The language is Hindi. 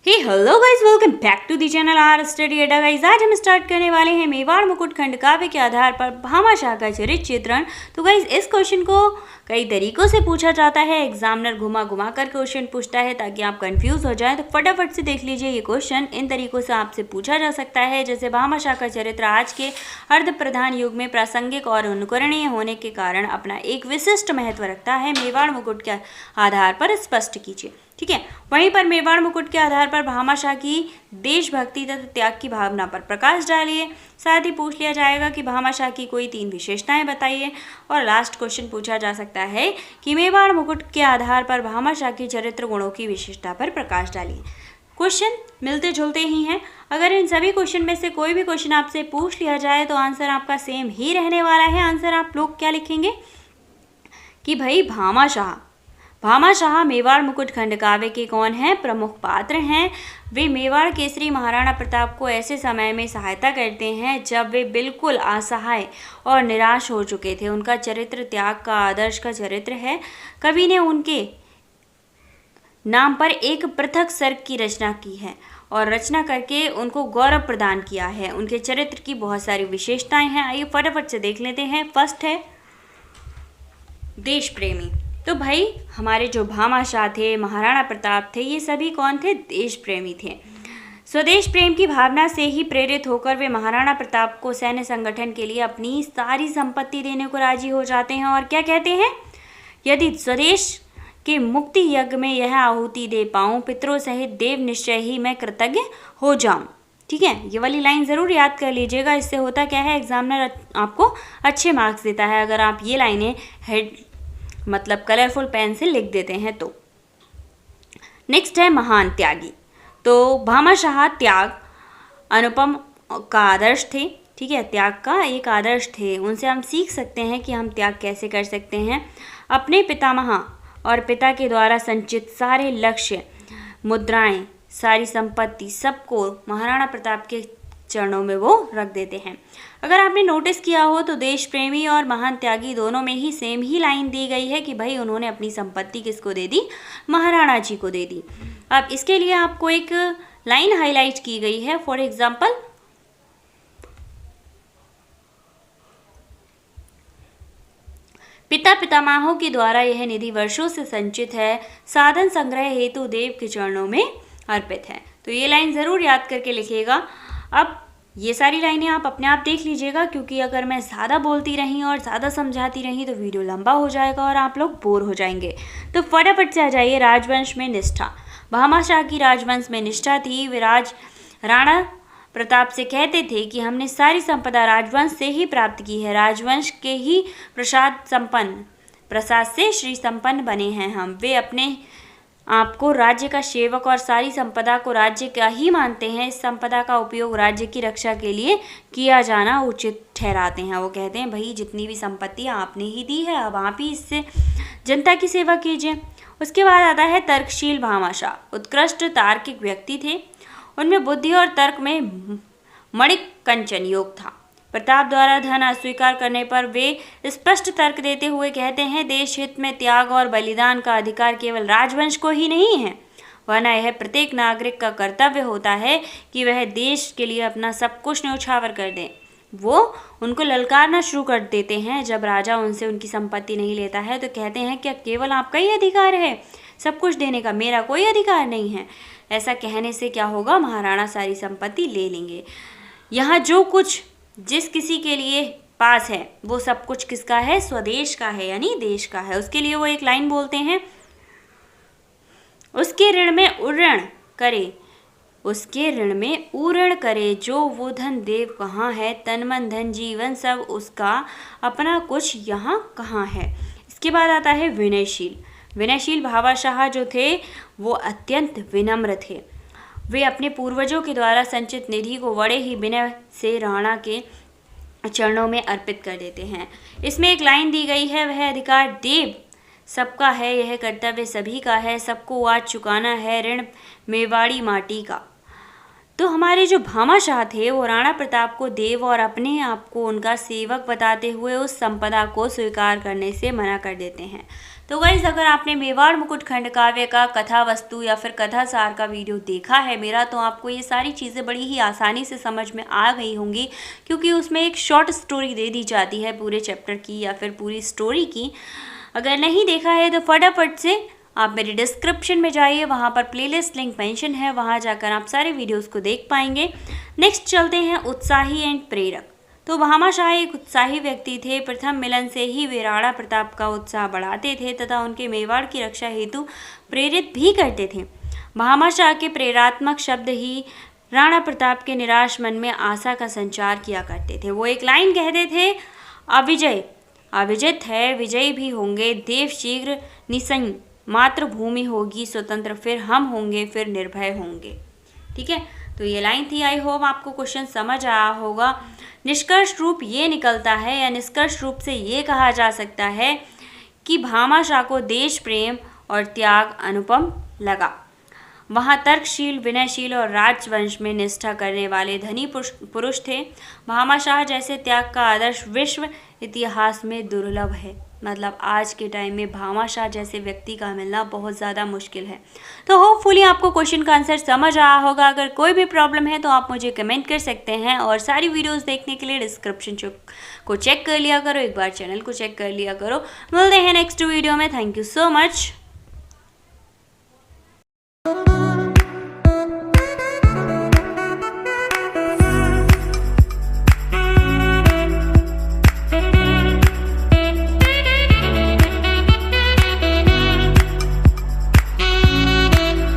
Hey hello guys, welcome back to the channel R study Adda. Guys आज हम स्टार्ट करने वाले हैं मेवाड़ मुकुट खंड काव्य के आधार पर भामाशाह का चरित्र चित्रण। तो गाइस इस क्वेश्चन को कई तरीकों से पूछा जाता है। एग्जामिनर घुमा घुमा कर क्वेश्चन पूछता है ताकि आप कंफ्यूज हो जाएं। तो फटाफट से देख लीजिए ये क्वेश्चन इन तरीकों से आपसे पूछा जा सकता है। जैसे भामाशाह का चरित्र आज के अर्ध प्रधान युग में प्रासंगिक और अनुकरणीय होने के कारण अपना एक विशिष्ट महत्व रखता है। मेवाड़ मुकुट के आधार पर स्पष्ट कीजिए। ठीक है, वहीं पर मेवाड़ मुकुट के आधार पर भामाशाह की देशभक्ति तथा त्याग की भावना पर प्रकाश डालिए। साथ ही पूछ लिया जाएगा कि भामाशाह की कोई 3 विशेषताएं बताइए। और लास्ट क्वेश्चन पूछा जा सकता है कि मेवाड़ मुकुट के आधार पर भामाशाह की चरित्र गुणों की विशेषता पर प्रकाश डालिए। क्वेश्चन मिलते जुलते ही हैं। अगर इन सभी क्वेश्चन में से कोई भी क्वेश्चन आपसे पूछ लिया जाए तो आंसर आपका सेम ही रहने वाला है। आंसर आप लोग क्या लिखेंगे कि भाई भामाशाह मेवाड़ मुकुट खंड काव्य के कौन हैं? प्रमुख पात्र हैं। वे मेवाड़ केसरी महाराणा प्रताप को ऐसे समय में सहायता करते हैं जब वे बिल्कुल असहाय और निराश हो चुके थे। उनका चरित्र त्याग का आदर्श का चरित्र है। कवि ने उनके नाम पर एक पृथक सर्ग की रचना की है और रचना करके उनको गौरव प्रदान किया है। उनके चरित्र की बहुत सारी विशेषताएं हैं। आइए फटाफट से देख लेते हैं। फर्स्ट है देश प्रेमी। तो भाई हमारे जो भामाशाह थे, महाराणा प्रताप थे, ये सभी कौन थे? देश प्रेमी थे। स्वदेश प्रेम की भावना से ही प्रेरित होकर वे महाराणा प्रताप को सैन्य संगठन के लिए अपनी सारी संपत्ति देने को राजी हो जाते हैं। और क्या कहते हैं? यदि स्वदेश के मुक्ति यज्ञ में यह आहुति दे पाऊं, पितरों सहित देव निश्चय ही मैं कृतज्ञ हो जाऊं। ठीक है, ये वाली लाइन ज़रूर याद कर लीजिएगा। इससे होता क्या है, एग्जामिनर आपको अच्छे मार्क्स देता है अगर आप ये लाइनें हेड मतलब कलरफुल पेन से लिख देते हैं तो। नेक्स्ट है महान त्यागी। तो भामाशाह त्याग अनुपम का आदर्श थे। ठीक है, त्याग का एक आदर्श थे। उनसे हम सीख सकते हैं कि हम त्याग कैसे कर सकते हैं। अपने पितामह और पिता के द्वारा संचित सारे लक्ष्य, मुद्राएं, सारी संपत्ति, सबको महाराणा प्रताप के चरणों में वो रख देते हैं। अगर आपने नोटिस किया हो तो देश प्रेमी और महान त्यागी दोनों में ही सेम ही लाइन दी गई है कि भाई उन्होंने अपनी संपत्ति किसको दे दी? महाराणा जी को दे दी। अब इसके लिए आपको एक लाइन हाईलाइट की गई है। फॉर एग्जाम्पल, पिता पितामहों के द्वारा यह निधि वर्षों से संचित है, साधन संग्रह हेतु देव के चरणों में अर्पित है। तो ये लाइन ज़रूर याद करके लिखिएगा। अब ये सारी लाइनें आप अपने आप देख लीजिएगा, क्योंकि अगर मैं ज़्यादा बोलती रही और ज़्यादा समझाती रही तो वीडियो लंबा हो जाएगा और आप लोग बोर हो जाएंगे। तो फटाफट से आ जाइए। राजवंश में निष्ठा। भामाशाह की राजवंश में निष्ठा थी। वे राणा प्रताप से कहते थे कि हमने सारी संपदा राजवंश से ही प्राप्त की है। राजवंश के ही प्रसाद से श्री संपन्न बने हैं हम। वे अपने आपको राज्य का सेवक और सारी संपदा को राज्य का ही मानते हैं। इस संपदा का उपयोग राज्य की रक्षा के लिए किया जाना उचित ठहराते हैं। वो कहते हैं भाई जितनी भी संपत्ति आपने ही दी है, अब आप ही इससे जनता की सेवा कीजिए। उसके बाद आता है तर्कशील भामाशाह। उत्कृष्ट तार्किक व्यक्ति थे। उनमें बुद्धि और तर्क में मणिक कंचन योग था। प्रताप द्वारा धन अस्वीकार करने पर वे स्पष्ट तर्क देते हुए कहते हैं, देश हित में त्याग और बलिदान का अधिकार केवल राजवंश को ही नहीं है, वरना यह प्रत्येक नागरिक का कर्तव्य होता है कि वह देश के लिए अपना सब कुछ न्यौछावर कर दे। वो उनको ललकारना शुरू कर देते हैं। जब राजा उनसे उनकी संपत्ति नहीं लेता है तो कहते हैं क्या केवल आपका ही अधिकार है सब कुछ देने का, मेरा कोई अधिकार नहीं है। ऐसा कहने से क्या होगा? महाराणा सारी संपत्ति ले लेंगे। यहाँ जो कुछ जिस किसी के लिए पास है वो सब कुछ किसका है? स्वदेश का है, यानी देश का है। उसके लिए वो एक लाइन बोलते हैं, उसके ऋण में उऋण करे जो वो धन देव कहाँ है, तन मन धन जीवन सब उसका, अपना कुछ यहाँ कहाँ है। इसके बाद आता है विनयशील भामाशाह जो थे वो अत्यंत विनम्र थे। वे अपने पूर्वजों के द्वारा संचित निधि को बड़े ही विनय से राणा के चरणों में अर्पित कर देते हैं। इसमें एक लाइन दी गई है, वह अधिकार देव सबका है, यह कर्तव्य सभी का है, सबको आज चुकाना है ऋण मेवाड़ी माटी का। तो हमारे जो भामाशाह थे वो राणा प्रताप को देव और अपने आप को उनका सेवक बताते हुए उस संपदा को स्वीकार करने से मना कर देते हैं। तो गाइस अगर आपने मेवाड़ मुकुट खंड काव्य का कथा वस्तु या फिर कथा सार का वीडियो देखा है मेरा, तो आपको ये सारी चीज़ें बड़ी ही आसानी से समझ में आ गई होंगी, क्योंकि उसमें एक शॉर्ट स्टोरी दे दी जाती है पूरे चैप्टर की या फिर पूरी स्टोरी की। अगर नहीं देखा है तो फटाफट से आप मेरे डिस्क्रिप्शन में जाइए, वहाँ पर प्लेलिस्ट लिंक मेंशन है, वहाँ जाकर आप सारे वीडियोस को देख पाएंगे। नेक्स्ट चलते हैं उत्साही एंड प्रेरक। तो भामाशाह एक उत्साही व्यक्ति थे। प्रथम मिलन से ही वे राणा प्रताप का उत्साह बढ़ाते थे तथा उनके मेवाड़ की रक्षा हेतु प्रेरित भी करते थे। भामाशाह के प्रेरणात्मक शब्द ही राणा प्रताप के निराश मन में आशा का संचार किया करते थे। वो एक लाइन कहते थे, अविजय अविजित है, विजयी भी होंगे, देव शीघ्र निसंग, मातृभूमि होगी स्वतंत्र, फिर हम होंगे, फिर निर्भय होंगे। ठीक है, तो ये लाइन थी। आई होप आपको क्वेश्चन समझ आया होगा। निष्कर्ष रूप ये निकलता है या निष्कर्ष रूप से ये कहा जा सकता है कि भामाशाह को देश प्रेम और त्याग अनुपम लगा। वहाँ तर्कशील, विनयशील और राजवंश में निष्ठा करने वाले धनी पुरुष थे। भामाशाह जैसे त्याग का आदर्श विश्व इतिहास में दुर्लभ है। मतलब आज के टाइम में भामाशाह जैसे व्यक्ति का मिलना बहुत ज़्यादा मुश्किल है। तो होपफुली आपको क्वेश्चन का आंसर समझ आया होगा। अगर कोई भी प्रॉब्लम है तो आप मुझे कमेंट कर सकते हैं, और सारी वीडियोस देखने के लिए डिस्क्रिप्शन को चेक कर लिया करो, एक बार चैनल को चेक कर लिया करो। मिलते हैं नेक्स्ट वीडियो में। Thank you so much.